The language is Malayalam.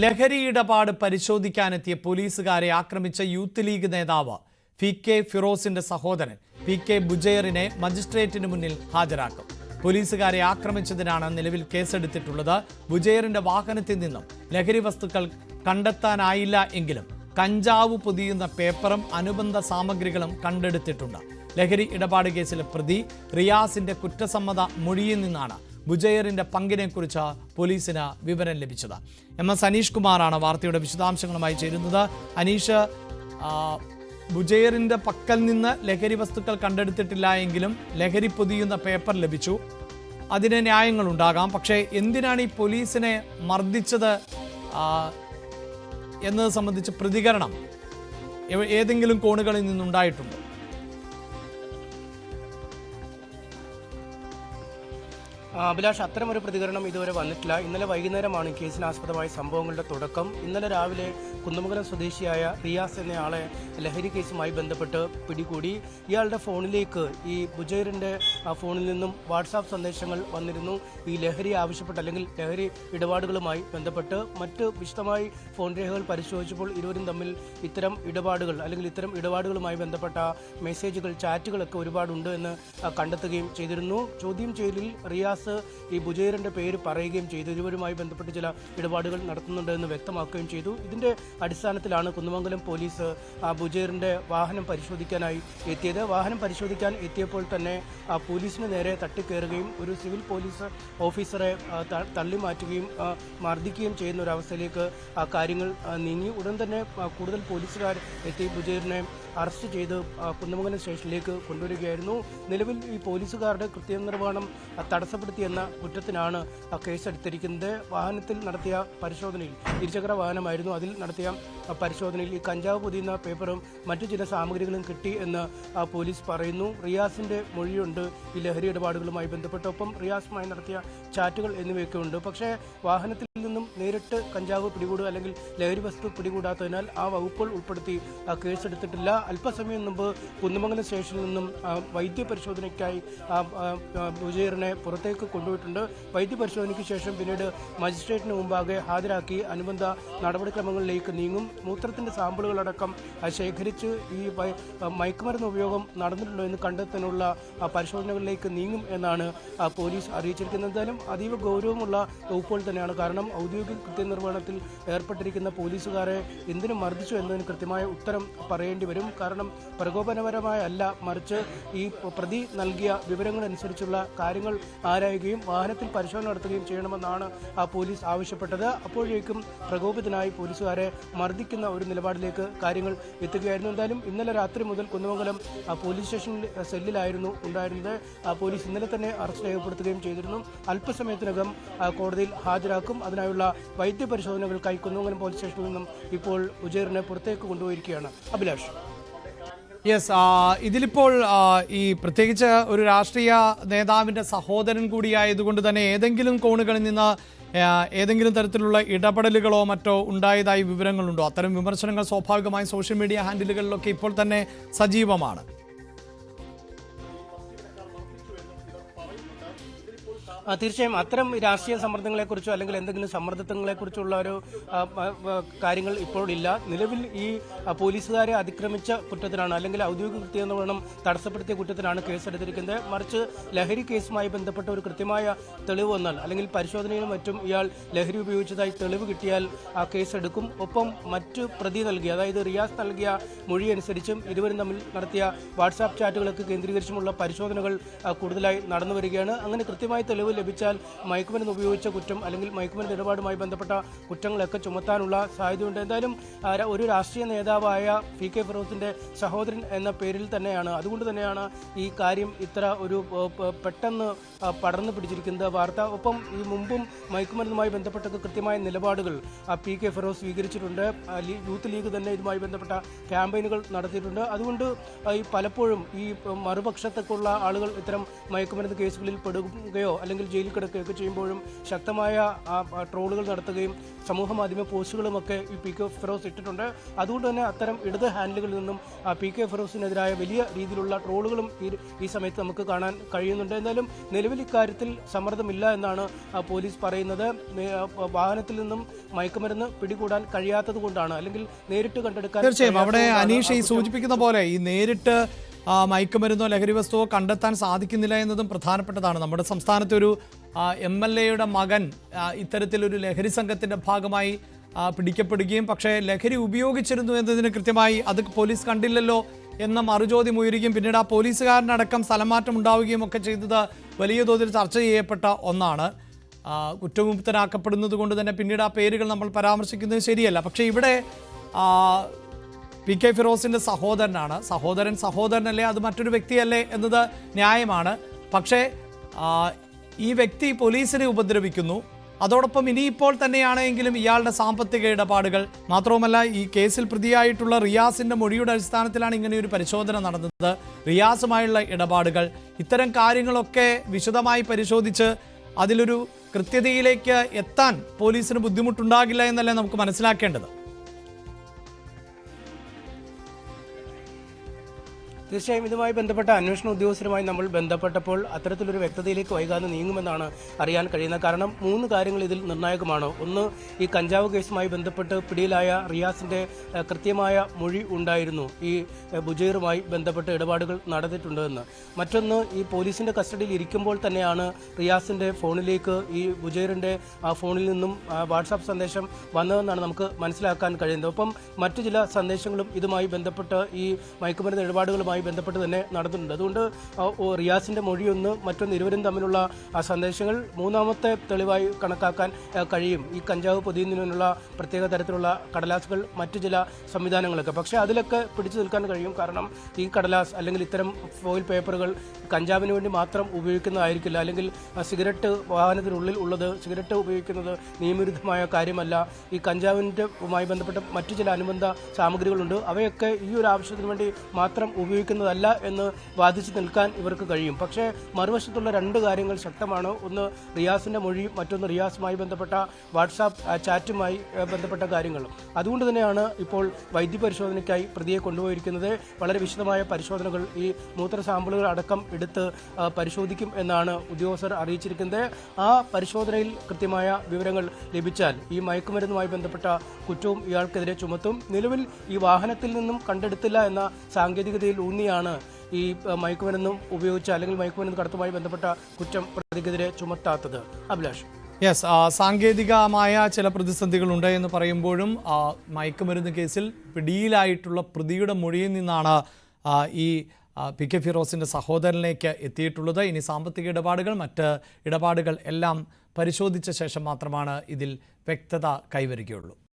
ലഹരി ഇടപാട് പരിശോധിക്കാനെത്തിയ പോലീസുകാരെ ആക്രമിച്ച യൂത്ത് ലീഗ് നേതാവ് പി.കെ. ഫിറോസിന്റെ സഹോദരൻ പി.കെ. ബുജൈറിനെ മജിസ്ട്രേറ്റിന് മുന്നിൽ ഹാജരാക്കും. പോലീസുകാരെ ആക്രമിച്ചതിനാണ് നിലവിൽ കേസെടുത്തിട്ടുള്ളത്. ബുജൈറിന്റെ വാഹനത്തിൽ നിന്നും ലഹരി വസ്തുക്കൾ കണ്ടെത്താനായില്ല എങ്കിലും കഞ്ചാവ് പൊതിയുന്ന പേപ്പറും അനുബന്ധ സാമഗ്രികളും കണ്ടെടുത്തിട്ടുണ്ട്. ലഹരി ഇടപാട് കേസിലെ പ്രതി റിയാസിന്റെ കുറ്റസമ്മത മൊഴിയിൽ നിന്നാണ് ബുജൈറിന്റെ പങ്കിനെക്കുറിച്ച് പോലീസിന് വിവരം ലഭിച്ചത്. എം.എസ്. അനീഷ് കുമാറാണ് വാർത്തയുടെ വിശദാംശങ്ങളുമായി ചേരുന്നത്. അനീഷ്, ബുജൈറിന്റെ പക്കൽ നിന്ന് ലഹരി വസ്തുക്കൾ കണ്ടെടുത്തിട്ടില്ല എങ്കിലും ലഹരി പൊതിയുന്ന പേപ്പർ ലഭിച്ചു. അതിന് ന്യായങ്ങളുണ്ടാകാം. പക്ഷേ എന്തിനാണ് ഈ പോലീസിനെ മർദ്ദിച്ചത് എന്നത് സംബന്ധിച്ച് പ്രതികരണം ഏതെങ്കിലും കോണുകളിൽ നിന്നുണ്ടായിട്ടുണ്ടോ? അഭിലാഷ്, അത്തരമൊരു പ്രതികരണം ഇതുവരെ വന്നിട്ടില്ല. ഇന്നലെ വൈകുന്നേരമാണ് കേസിനാസ്പദമായ സംഭവങ്ങളുടെ തുടക്കം. ഇന്നലെ രാവിലെ കുന്നമംഗലം സ്വദേശിയായ റിയാസ് എന്നയാളെ ലഹരി കേസുമായി ബന്ധപ്പെട്ട് പിടികൂടി. ഇയാളുടെ ഫോണിലേക്ക് ഈ ബുജൈറിൻ്റെ ഫോണിൽ നിന്നും വാട്സാപ്പ് സന്ദേശങ്ങൾ വന്നിരുന്നു. ഈ ലഹരി ആവശ്യപ്പെട്ട് അല്ലെങ്കിൽ ലഹരി ഇടപാടുകളുമായി ബന്ധപ്പെട്ട് മറ്റ് വിശദമായി ഫോൺ രേഖകൾ പരിശോധിച്ചപ്പോൾ ഇരുവരും തമ്മിൽ ഇത്തരം ഇടപാടുകൾ അല്ലെങ്കിൽ ഇത്തരം ഇടപാടുകളുമായി ബന്ധപ്പെട്ട മെസ്സേജുകൾ, ചാറ്റുകളൊക്കെ ഒരുപാടുണ്ട് എന്ന് കണ്ടെത്തുകയും ചെയ്തിരുന്നു. ചോദ്യം ചെയ്യലിൽ റിയാസ് ഈ ബുജൈറിന്റെ പേര് പറയുകയും ചെയ്തു. ഇരുവരുമായി ബന്ധപ്പെട്ട് ചില ഇടപാടുകൾ നടത്തുന്നുണ്ട് എന്ന് വ്യക്തമാക്കുകയും ചെയ്തു. ഇതിന്റെ അടിസ്ഥാനത്തിലാണ് കുന്നമംഗലം പോലീസ് ബുജൈറിന്റെ വാഹനം പരിശോധിക്കാനായി എത്തിയത്. വാഹനം പരിശോധിക്കാൻ എത്തിയപ്പോൾ തന്നെ പോലീസിന് നേരെ തട്ടിക്കയറുകയും ഒരു സിവിൽ പോലീസ് ഓഫീസറെ തള്ളി മാറ്റുകയും മർദ്ദിക്കുകയും ചെയ്യുന്ന ഒരു അവസ്ഥയിലേക്ക് കാര്യങ്ങൾ നീങ്ങി. ഉടൻ തന്നെ കൂടുതൽ പോലീസുകാർ എത്തി ബുജൈറിനെ അറസ്റ്റ് ചെയ്ത് കുന്നമംഗലം സ്റ്റേഷനിലേക്ക് കൊണ്ടുവരികയായിരുന്നു. നിലവിൽ ഈ പോലീസുകാരുടെ കൃത്യനിർവഹണം തടസ്സപ്പെടുത്തിയെന്ന കുറ്റത്തിനാണ് കേസെടുത്തിരിക്കുന്നത്. വാഹനത്തിൽ നടത്തിയ പരിശോധനയിൽ, ഇരുചക്ര വാഹനമായിരുന്നു, അതിൽ നടത്തിയ പരിശോധനയിൽ ഈ കഞ്ചാവ് പൊതിയുന്ന പേപ്പറും മറ്റു ചില സാമഗ്രികളും കിട്ടി എന്ന് പോലീസ് പറയുന്നു. റിയാസിന്റെ മൊഴിയുണ്ട് ഈ ലഹരി ഇടപാടുകളുമായി ബന്ധപ്പെട്ട്. ഒപ്പം റിയാസുമായി നടത്തിയ ചാറ്റുകൾ എന്നിവയൊക്കെ ഉണ്ട്. പക്ഷേ വാഹനത്തിൽ നിന്നും നേരിട്ട് കഞ്ചാവ് പിടികൂടുക അല്ലെങ്കിൽ ലഹരി വസ്തു പിടികൂടാത്തതിനാൽ ആ വകുപ്പുകൾ ഉൾപ്പെടുത്തി കേസെടുത്തിട്ടില്ല. അല്പസമയം മുമ്പ് കുന്നമംഗലം സ്റ്റേഷനിൽ നിന്നും വൈദ്യപരിശോധനയ്ക്കായി ബുജൈറിനെ പുറത്തേക്ക് കൊണ്ടുപോയിട്ടുണ്ട്. വൈദ്യപരിശോധനയ്ക്ക് ശേഷം പിന്നീട് മജിസ്ട്രേറ്റിന് മുമ്പാകെ ഹാജരാക്കി അനുബന്ധ നടപടിക്രമങ്ങളിലേക്ക് നീങ്ങും. മൂത്രത്തിന്റെ സാമ്പിളുകളടക്കം ശേഖരിച്ച് ഈ മയക്കുമരുന്ന് ഉപയോഗം നടന്നിട്ടുണ്ടോ എന്ന് കണ്ടെത്താനുള്ള പരിശോധനകളിലേക്ക് നീങ്ങും എന്നാണ് പോലീസ് അറിയിച്ചിരിക്കുന്നത്. എന്തായാലും അതീവ ഗൗരവമുള്ള വകുപ്പുകൾ തന്നെയാണ്. കാരണം ഔദ്യോഗിക കൃത്യനിർവഹണത്തിൽ ഏർപ്പെട്ടിരിക്കുന്ന പോലീസുകാരെ എന്തിനു മർദ്ദിച്ചു എന്നതിന് കൃത്യമായ ഉത്തരം പറയേണ്ടി വരും. കാരണം പ്രകോപനപരമായ അല്ല, മറിച്ച് ഈ പ്രതി നൽകിയ വിവരങ്ങളനുസരിച്ചുള്ള കാര്യങ്ങൾ ആരായുകയും വാഹനത്തിൽ പരിശോധന നടത്തുകയും ചെയ്യണമെന്നാണ് പോലീസ് ആവശ്യപ്പെട്ടത്. അപ്പോഴേക്കും പ്രകോപിതനായി പോലീസുകാരെ മർദ്ദിക്കുന്ന ഒരു നിലപാടിലേക്ക് കാര്യങ്ങൾ എത്തുകയായിരുന്നു. എന്തായാലും ഇന്നലെ രാത്രി മുതൽ കുന്നമംഗലം പോലീസ് സ്റ്റേഷനിൽ സെല്ലിലായിരുന്നു ഉണ്ടായിരുന്നത്. പോലീസ് ഇന്നലെ തന്നെ അറസ്റ്റ് രേഖപ്പെടുത്തുകയും ചെയ്തിരുന്നു. അല്പസമയത്തിനകം കോടതിയിൽ ഹാജരാക്കും. അതിനായുള്ള വൈദ്യപരിശോധനകൾക്കായി കുന്നമംഗലം പോലീസ് സ്റ്റേഷനിൽ നിന്നും ഇപ്പോൾ ബുജൈറിനെ പുറത്തേക്ക് കൊണ്ടുപോയിരിക്കുകയാണ്. അഭിലാഷ്. യെസ്, ഇതിലിപ്പോൾ ഈ പ്രത്യേകിച്ച് ഒരു രാഷ്ട്രീയ നേതാവിന്റെ സഹോദരൻ കൂടിയായതുകൊണ്ട് തന്നെ ഏതെങ്കിലും കോണുകളിൽ നിന്ന് ഏതെങ്കിലും തരത്തിലുള്ള ഇടപെടലുകളോ മറ്റോ ഉണ്ടായതായി വിവരങ്ങളുണ്ടോ? അത്തരം വിമർശനങ്ങൾ സ്വാഭാവികമായും സോഷ്യൽ മീഡിയ ഹാൻഡിലുകളിലൊക്കെ ഇപ്പോൾ തന്നെ സജീവമാണ്. തീർച്ചയായും അത്തരം രാഷ്ട്രീയ സമ്മർദ്ദങ്ങളെക്കുറിച്ചോ അല്ലെങ്കിൽ എന്തെങ്കിലും സമ്മർദ്ദങ്ങളെക്കുറിച്ചുള്ള ഒരു കാര്യങ്ങൾ ഇപ്പോഴില്ല. നിലവിൽ ഈ പോലീസുകാരെ അതിക്രമിച്ച കുറ്റത്തിനാണ് അല്ലെങ്കിൽ ഔദ്യോഗിക കൃത്യനിർവഹണം തടസ്സപ്പെടുത്തിയ കുറ്റത്തിനാണ് കേസെടുത്തിരിക്കുന്നത്. മറിച്ച് ലഹരി കേസുമായി ബന്ധപ്പെട്ട ഒരു കൃത്യമായ തെളിവ് വന്നാൽ അല്ലെങ്കിൽ പരിശോധനയിലും മറ്റും ഇയാൾ ലഹരി ഉപയോഗിച്ചതായി തെളിവ് കിട്ടിയാൽ ആ കേസെടുക്കും. ഒപ്പം മറ്റു പ്രതി നൽകിയ, അതായത് റിയാസ് നൽകിയ മൊഴി അനുസരിച്ചും ഇരുവരും തമ്മിൽ നടത്തിയ വാട്സാപ്പ് ചാറ്റുകളൊക്കെ കേന്ദ്രീകരിച്ചുമുള്ള പരിശോധനകൾ കൂടുതലായി നടന്നു വരികയാണ്. അങ്ങനെ കൃത്യമായ തെളിവ് ലഭിച്ചാൽ മയക്കുമരുന്ന് ഉപയോഗിച്ച കുറ്റം അല്ലെങ്കിൽ മയക്കുമരുന്ന് ഇടപാടുമായി ബന്ധപ്പെട്ട കുറ്റങ്ങളൊക്കെ ചുമത്താനുള്ള സാധ്യതയുണ്ട്. എന്തായാലും ഒരു രാഷ്ട്രീയ നേതാവായ പി.കെ. ഫിറോസിന്റെ സഹോദരൻ എന്ന പേരിൽ തന്നെയാണ്, അതുകൊണ്ട് തന്നെയാണ് ഈ കാര്യം ഇത്ര ഒരു പെട്ടെന്ന് പടർന്നു പിടിച്ചിരിക്കുന്നത് വാർത്ത. ഒപ്പം ഈ മുമ്പും മയക്കുമരുന്നുമായി ബന്ധപ്പെട്ടൊക്കെ കൃത്യമായ നിലപാടുകൾ പി.കെ. ഫിറോസ് സ്വീകരിച്ചിട്ടുണ്ട്. യൂത്ത് ലീഗ് തന്നെ ഇതുമായി ബന്ധപ്പെട്ട ക്യാമ്പയിനുകൾ നടത്തിയിട്ടുണ്ട്. അതുകൊണ്ട് ഈ പലപ്പോഴും ഈ മറുപക്ഷത്തേക്കുള്ള ആളുകൾ ഇത്തരം മയക്കുമരുന്ന് കേസുകളിൽ പെടുകയോ അല്ലെങ്കിൽ ജയിലിൽ കിടക്കുകയൊക്കെ ചെയ്യുമ്പോഴും ശക്തമായ ട്രോളുകൾ നടത്തുകയും സമൂഹ മാധ്യമ പോസ്റ്റുകളുമൊക്കെ ഈ പി കെ ഫിറോസ് ഇട്ടിട്ടുണ്ട്. അതുകൊണ്ട് തന്നെ അത്തരം ഇടത് ഹാൻഡിലുകളിൽ നിന്നും പി കെ ഫിറോസിനെതിരായ വലിയ രീതിയിലുള്ള ട്രോളുകളും ഈ സമയത്ത് നമുക്ക് കാണാൻ കഴിയുന്നുണ്ട്. എന്നാലും നിലവിൽ ഇക്കാര്യത്തിൽ സമ്മർദ്ദമില്ല എന്നാണ് പോലീസ് പറയുന്നത്. വാഹനത്തിൽ നിന്നും മയക്കുമരുന്ന് പിടികൂടാൻ കഴിയാത്തത് കൊണ്ടാണ്, അല്ലെങ്കിൽ നേരിട്ട് കണ്ടെടുക്കാൻ. തീർച്ചയായും അവിടെ അനീഷ് ഈ സൂചിപ്പിക്കുന്ന പോലെ ഈ നേരിട്ട് മയക്കുമരുന്നോ ലഹരി വസ്തുവോ കണ്ടെത്താൻ സാധിക്കുന്നില്ല എന്നതും പ്രധാനപ്പെട്ടതാണ്. നമ്മുടെ സംസ്ഥാനത്തെ ഒരു MLA-യുടെ മകൻ ഇത്തരത്തിലൊരു ലഹരി സംഘത്തിന്റെ ഭാഗമായി പിടിക്കപ്പെടുകയും പക്ഷേ ലഹരി ഉപയോഗിച്ചിരുന്നു എന്നതിന് കൃത്യമായി അത് പോലീസ് കണ്ടില്ലല്ലോ എന്ന മറുചോദ്യം ഉയരുകയും പിന്നീട് ആ പോലീസുകാരനടക്കം സ്ഥലമാറ്റം ഉണ്ടാവുകയും ഒക്കെ ചെയ്തത് വലിയ തോതിൽ ചർച്ച ചെയ്യപ്പെട്ട ഒന്നാണ്. കുറ്റവിമുക്തനാക്കപ്പെടുന്നത് കൊണ്ട് തന്നെ പിന്നീട് ആ പേരുകൾ നമ്മൾ പരാമർശിക്കുന്നത് ശരിയല്ല. പക്ഷേ ഇവിടെ പി കെ ഫിറോസിന്റെ സഹോദരനാണ്. സഹോദരനല്ലേ, അത് മറ്റൊരു വ്യക്തിയല്ലേ എന്നത് ന്യായമാണ്. പക്ഷേ ഈ വ്യക്തി പോലീസിനെ ഉപദ്രവിക്കുന്നു. അതോടൊപ്പം ഇനിയിപ്പോൾ തന്നെയാണെങ്കിലും ഇയാളുടെ സാമ്പത്തിക ഇടപാടുകൾ മാത്രവുമല്ല, ഈ കേസിൽ പ്രതിയായിട്ടുള്ള റിയാസിന്റെ മൊഴിയുടെ അടിസ്ഥാനത്തിലാണ് ഇങ്ങനെയൊരു പരിശോധന നടന്നത്. റിയാസുമായുള്ള ഇടപാടുകൾ, ഇത്തരം കാര്യങ്ങളൊക്കെ വിശദമായി പരിശോധിച്ച് അതിലൊരു കൃത്യതയിലേക്ക് എത്താൻ പോലീസിന് ബുദ്ധിമുട്ടുണ്ടാകില്ല എന്നല്ലേ നമുക്ക് മനസ്സിലാക്കേണ്ടത്. തീർച്ചയായും ഇതുമായി ബന്ധപ്പെട്ട അന്വേഷണ ഉദ്യോഗസ്ഥരുമായി നമ്മൾ ബന്ധപ്പെട്ടപ്പോൾ അത്തരത്തിലൊരു വ്യക്തതയിലേക്ക് വൈകാതെ നീങ്ങുമെന്നാണ് അറിയാൻ കഴിയുന്നത്. കാരണം 3 കാര്യങ്ങൾ ഇതിൽ നിർണായകമാണ്. ഒന്ന്, ഈ കഞ്ചാവ് കേസുമായി ബന്ധപ്പെട്ട് പിടിയിലായ റിയാസിന്റെ കൃത്യമായ മൊഴി ഉണ്ടായിരുന്നു ഈ ബുജൈറുമായി ബന്ധപ്പെട്ട് ഇടപാടുകൾ നടന്നിട്ടുണ്ടെന്ന്. മറ്റൊന്ന്, ഈ പോലീസിന്റെ കസ്റ്റഡിയിൽ ഇരിക്കുമ്പോൾ തന്നെയാണ് റിയാസിന്റെ ഫോണിലേക്ക് ഈ ബുജൈറിന്റെ ഫോണിൽ നിന്നും വാട്സാപ്പ് സന്ദേശം വന്നതെന്നാണ് നമുക്ക് മനസ്സിലാക്കാൻ കഴിയുന്നത്. ഒപ്പം മറ്റു ചില സന്ദേശങ്ങളും ഇതുമായി ബന്ധപ്പെട്ട് ഈ മയക്കുമരുന്ന് ഇടപാടുകളുമായി ബന്ധപ്പെട്ട് തന്നെ നടന്നിട്ടുണ്ട്. അതുകൊണ്ട് റിയാസിന്റെ മൊഴിയൊന്ന്, മറ്റൊന്ന് ഇരുവരും തമ്മിലുള്ള സന്ദേശങ്ങൾ മൂന്നാമത്തെ തെളിവായി കണക്കാക്കാൻ കഴിയും. ഈ കഞ്ചാവ് പൊതിയുന്നതിനുള്ള പ്രത്യേക തരത്തിലുള്ള കടലാസുകൾ, മറ്റു ചില സംവിധാനങ്ങളൊക്കെ. പക്ഷേ അതിലൊക്കെ പിടിച്ചു നിൽക്കാൻ കഴിയും. കാരണം ഈ കടലാസ് അല്ലെങ്കിൽ ഇത്തരം ഫോയിൽ പേപ്പറുകൾ കഞ്ചാവിന് വേണ്ടി മാത്രം ഉപയോഗിക്കുന്നതായിരിക്കില്ല. അല്ലെങ്കിൽ സിഗരറ്റ് വാഹനത്തിനുള്ളിൽ ഉള്ളത്, സിഗരറ്റ് ഉപയോഗിക്കുന്നത് നിയമവിരുദ്ധമായ കാര്യമല്ല. ഈ കഞ്ചാവിൻ്റെയുമായി ബന്ധപ്പെട്ട മറ്റു ചില അനുബന്ധ സാമഗ്രികളുണ്ട്. അവയൊക്കെ ഈ ഒരു ആവശ്യത്തിന് വേണ്ടി മാത്രം ഉപയോഗിക്കുന്നതല്ല എന്ന് വാദിച്ചു നിൽക്കാൻ ഇവർക്ക് കഴിയും. പക്ഷേ മറുവശത്തുള്ള 2 കാര്യങ്ങൾ ശക്തമാണ്. ഒന്ന്, റിയാസിന്റെ മൊഴിയും മറ്റൊന്ന് റിയാസുമായി ബന്ധപ്പെട്ട വാട്സാപ്പ് ചാറ്റുമായി ബന്ധപ്പെട്ട കാര്യങ്ങൾ. അതുകൊണ്ട് തന്നെയാണ് ഇപ്പോൾ വൈദ്യപരിശോധനയ്ക്കായി പ്രതിയെ കൊണ്ടുപോയിരിക്കുന്നത്. വളരെ വിശദമായ പരിശോധനകൾ, ഈ മൂത്ര സാമ്പിളുകൾ അടക്കം എടുത്ത് പരിശോധിക്കും എന്നാണ് ഉദ്യോഗസ്ഥർ അറിയിച്ചിരിക്കുന്നത്. ആ പരിശോധനയിൽ കൃത്യമായ വിവരങ്ങൾ ലഭിച്ചാൽ ഈ മയക്കുമരുന്നുമായി ബന്ധപ്പെട്ട കുറ്റവും ഇയാൾക്കെതിരെ ചുമത്തും. നിലവിൽ ഈ വാഹനത്തിൽ നിന്നും കണ്ടെടുത്തില്ല എന്ന സാങ്കേതികതയിൽ ഊന്നിയാണ് ഈ മയക്കുമരുന്നും ഉപയോഗിച്ച അല്ലെങ്കിൽ മയക്കുമരുന്ന് കടത്തുമായി ബന്ധപ്പെട്ട കുറ്റം പ്രതിക്കെതിരെ ചുമത്താത്തത്. അഭിലാഷ്. യെസ്, സാങ്കേതികമായ ചില പ്രതിസന്ധികളുണ്ട് എന്ന് പറയുമ്പോഴും മയക്കുമരുന്ന് കേസിൽ പിടിയിലായിട്ടുള്ള പ്രതിയുടെ മൊഴിയിൽ നിന്നാണ് ഈ പി കെ ഫിറോസിന്റെ സഹോദരനിലേക്ക് എത്തിയിട്ടുള്ളത്. ഇനി സാമ്പത്തിക ഇടപാടുകൾ, മറ്റ് ഇടപാടുകൾ എല്ലാം പരിശോധിച്ച ശേഷം മാത്രമാണ് ഇതിൽ വ്യക്തത കൈവരികയുള്ളൂ.